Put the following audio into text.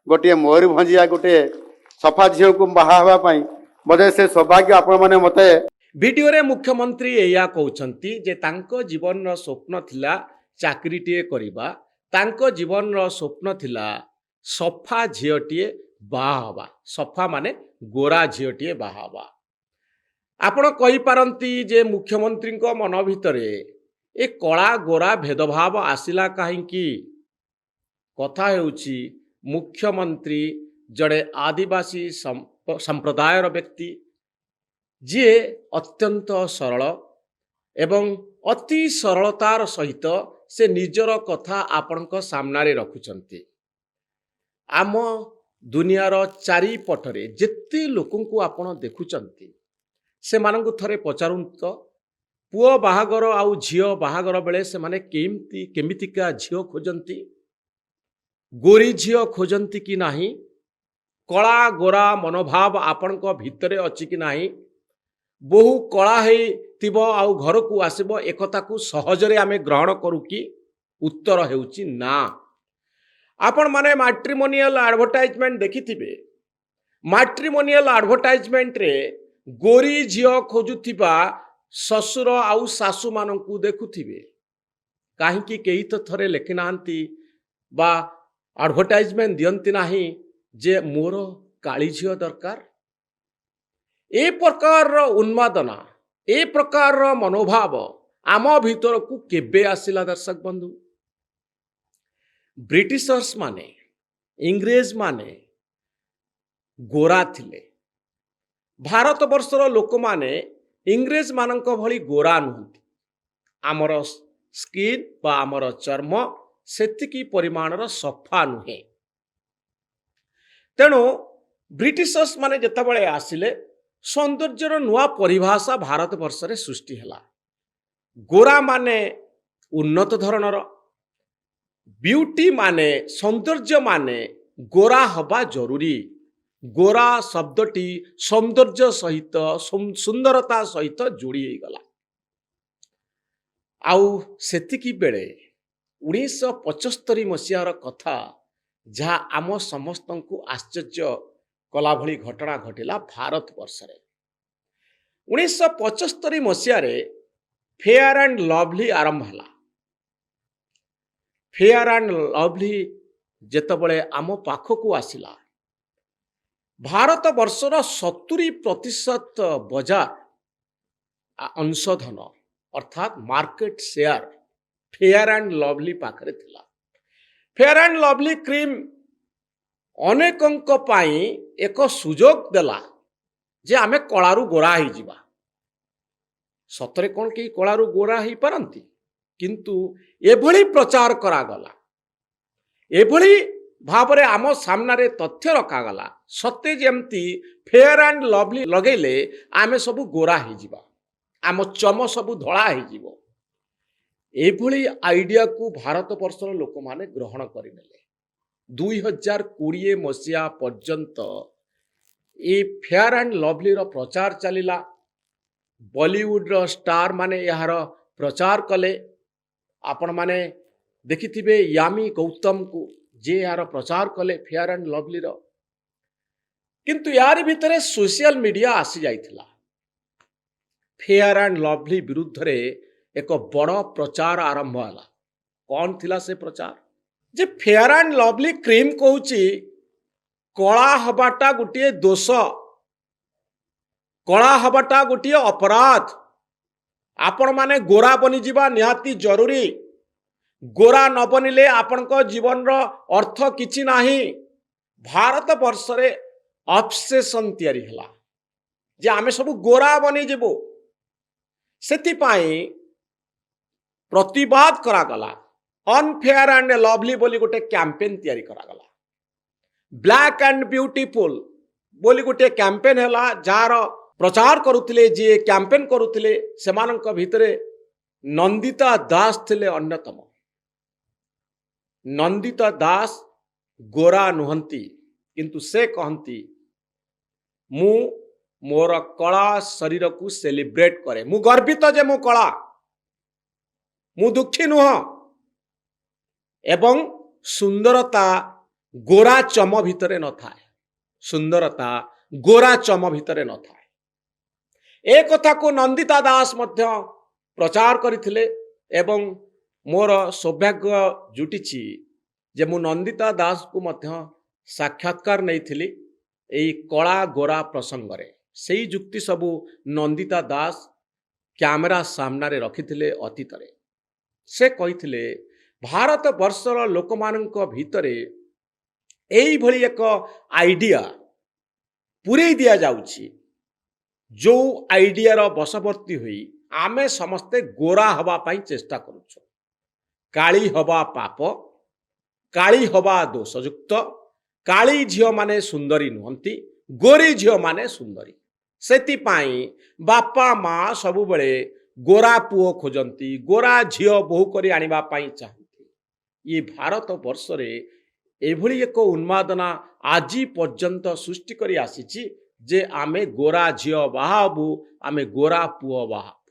गोटे मयूरभंजिया गोटे सफा झील को बाहावाई बोधे से सौभाग्य आपण मैंने मत भिडियो रे मुख्यमंत्री एया कहउछंती जे तांको जीवन रो स्वप्न थिला चाकरीटीए करिबा तांको जीवन रो स्वप्न थिला सफा झीलटीए बाहावा सफा माने गोरा झीलटीए बाहावा आपण कहि पारंती जे मुख्यमंत्री को मन भितरे ए कला गोरा भेदभाव आसिला काहींकी कथा हेउची मुख्यमंत्री जड़े आदिवासी संप्रदायर व्यक्ति जी अत्यंत सरल एवं अति सरलतार सहित से निजर कथा आपणक सामनारे रखुचंती। आम दुनियार चारिपटरे जेते लोकंकु आपण देखुचंती से मानंकु थरे पचारुंत पुओ बाहागर आउ झियो बाहागर बेले से माने केमितिका झियो खोजंती गोरी झियो खोजंती कि नाही कला गोरा मनोभाव आपणक भितरे अछि कि नाही बहु कला हेतिबो आउ घर को आसीबो एकता को सहजरे आमे ग्रहण करू कि उत्तर हेउची ना। आपण माने मैट्रिमोनियल एडवर्टाइजमेंट देखिथिबे मैट्रिमोनियल एडवर्टाइजमेंट रे गोरी झियो खोजुथिबा ससुर आउ सासु मानंकु देखुथिबे काहेकि केही तो थरे लेखि नांती बा एडवर्टाइजमेंट दियंती नाही जे मोर काली झियो दरकार। ए प्रकार उन्मादना ए प्रकार मनोभाव आम भीतर को केबे आसिला दर्शक बंधु। ब्रिटिशर्स माने इंग्रेज माने गोरा थिले भारत वर्षर लोक माने इंग्रेज मानक भली गोरा नुहंती आमर स्किन बा आमर चर्म सेतिकी परिमाणर सफा नुहे तेणु ब्रिटिशर्स माने जेतबळे आसिले सौंदर्यर नुआ परिभाषा भारत वर्ष रे सृष्टि हला। गोरा माने उन्नत धरणर ब्यूटी माने सौंदर्य माने गोरा हवा जरूरी गोरा शब्दटी सौंदर्य सहित सुंदरता सहित जोड़ी गला। आउ सेतिकी बेले 1975 मसीहार कथा जहा आम समस्त को आश्चर्य कला भली घटना घटिला भारत वर्ष रे 1975 मसीह रे फेयर एंड लवली आरंभ हला। फेयर एंड लवली जेतबळे आम पाखकू आसिला भारत वर्षर 70% बजार अंशधन अर्थात market share fair and lovely पाखरे थिला। फेयर एंड लवली क्रीम अनेकंक पाई एक सुजोग देला जे आमे कलारू गोरा ही जिबा सतरे कोन के कलारू गोरा ही पारंती किंतु एभली प्रचार करा गला एभली भावरे आम सामनारे तथ्य रखा गला सत्य जेमती फेयर एंड लवली लगेले आमे सब गोरा ही जिबा आम चम सब धड़ा ही जिवो एभली आइडिया को भारत वर्षर लोक माने ग्रहण करिनेले। 2020 मसीहा पर्यंत ए फेयर एंड लवली रो प्रचार चलिला बॉलीवुड रो स्टार माने यार प्रचार कले आपण माने देखिथिबे यामी गौतम को जे यार प्रचार कले फेयर एंड लवली रो किंतु यार भितरे सोशल मीडिया आसी जाइथिला फेयर एंड लवली विरुद्ध रे एक बड़ प्रचार आरंभ हला। कौन थिला से प्रचार जे फेयर एंड लवली क्रीम कहूची कला हबाटा गोटे दोष कला हबाटा गोटे अपराध आपण माने गोरा बनी जीवा निहाती जरूरी गोरा न बनिले आपण को जीवन रो अर्थ किछि नाही। भारत वर्ष रे ऑब्सेशन तयारी हला जे आमे सब गोरा बनी जीवो सेति पाई प्रतिवाद करा गला अनफेयर एंड लवली बोली गोटे कैंपेन तयारी करा गला ब्लैक एंड ब्यूटीफुल बोली गोटे कैंपेन हला जार प्रचार करुथिले जे कैंपेन करुथिले सेमानक भितरे नंदिता दास थिले अन्यतम। नंदिता दास गोरा नुहंती किंतु से कहंती मु मोर कला शरीर को सेलिब्रेट करे मु गर्वित जे मो कला मु दुखी नुह एवं सुंदरता ଗୋରା ଚମ ଭିତରେ ନଥାଏ। ସୁନ୍ଦରତା ଗୋରା ଚମ ଭିତରେ ନଥାଏ। ଏ କଥାକୁ ନନ୍ଦିତା ଦାସ ମଧ୍ୟ ପ୍ରଚାର କରିଥିଲେ ଏବଂ ମୋର ସୌଭାଗ୍ୟ ଜୁଟିଛି ଯେ ମୁଁ ନନ୍ଦିତା ଦାସକୁ ମଧ୍ୟ ସାକ୍ଷାତକାର ନେଇଥିଲି ଏହି କଳା ଗୋରା ପ୍ରସଙ୍ଗରେ। ସେଇ ଯୁକ୍ତି ସବୁ ନନ୍ଦିତା ଦାସ କ୍ୟାମେରା ସାମ୍ନାରେ ରଖିଥିଲେ ଅତୀତରେ। ସେ କହିଥିଲେ ଭାରତ ବର୍ଷର ଲୋକମାନଙ୍କ ଭିତରେ ଏଇଭଳି ଏକ ଆଇଡିଆ ପୂରେଇ ଦିଆଯାଉଛି ଯେଉଁ ଆଇଡିଆର ବଶବର୍ତ୍ତୀ ହୋଇ ଆମେ ସମସ୍ତେ ଗୋରା ହେବା ପାଇଁ ଚେଷ୍ଟା କରୁଛୁ। କାଳି ହେବା ପାପ, କାଳି ହେବା ଦୋଷଯୁକ୍ତ, କାଳି ଝିଅମାନେ ସୁନ୍ଦରୀ ନୁହନ୍ତି, ଗୋରି ଝିଅମାନେ ସୁନ୍ଦରୀ। ସେଥିପାଇଁ ବାପା ମା ସବୁବେଳେ ଗୋରା ପୁଅ ଖୋଜନ୍ତି, ଗୋରା ଝିଅ ବୋହୂ କରି ଆଣିବା ପାଇଁ ଚାହାନ୍ତି। ଇଏ ଭାରତ ବର୍ଷରେ ଏଭଳି ଏକ ଉନ୍ମାଦନା ଆଜି ପର୍ଯ୍ୟନ୍ତ ସୃଷ୍ଟି କରି ଆସିଛି ଯେ ଆମେ ଗୋରା ଝିଅ ବାହା ହେବୁ, ଆମେ ଗୋରା ପୁଅ ବାହା ହେବୁ।